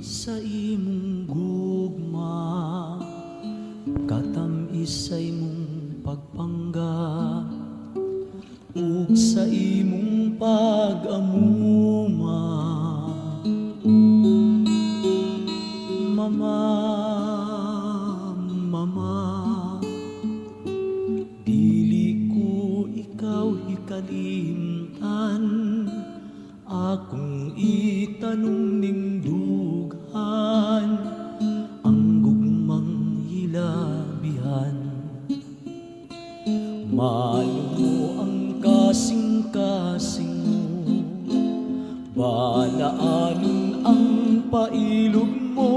sa imong gugma, katam-is sa imong pagpangga, ug sa imong pag-amuma. Mama, mama, dili ko ikaw hikalimtan, akong itanong ning dughan, ang gugmang hilabihan. Malo mo ang kasing-kasing mo, balaanon ang pailog mo,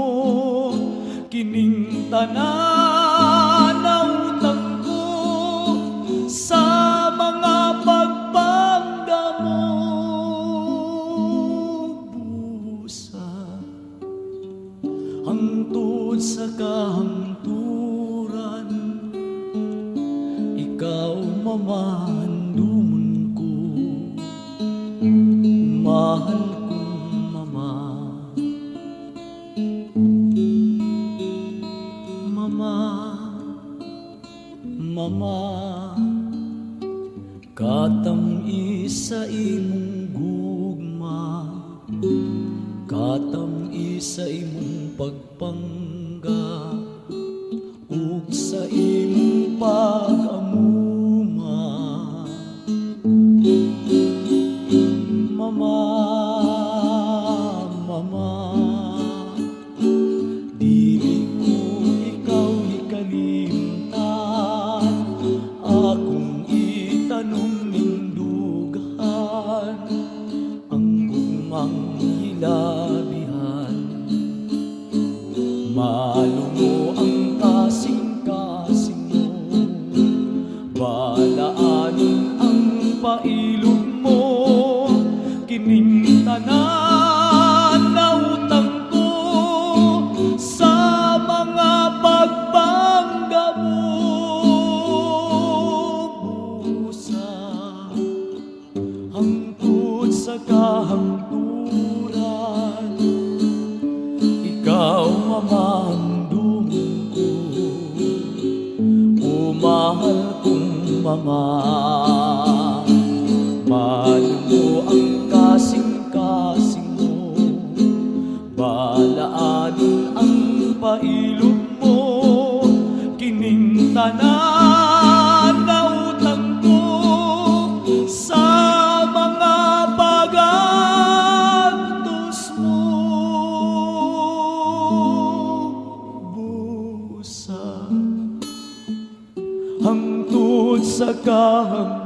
kining tanan nautang ko sa mga pagpangga mo. Busa, hangtud sa kahangturan, ikaw Mama, handumon ko, mahal kong Mama. Mama, mama, katam-is sa imong gugma, katam-is sa imong pagpangga, ug sa imong pag-amuma. Mama, mama, dili ko ikaw hikalimtan, akong itanong ning dughan, ang gugmang hilabihan. Malo mo ang kasing-kasing mo, balaanon ang pailog mo, kining tanan nautang ko sa mga pagpangga mo. Busa, hangtud sa kahangturan, ikaw Mama, handumon ko, umahal kong Mama. Mahal mo ang kasing-kasing mo, balaanon ang pailog mo, kining tanan nautang ko sa mga pag-antos mo. Busa, hangtud sa kahangturan,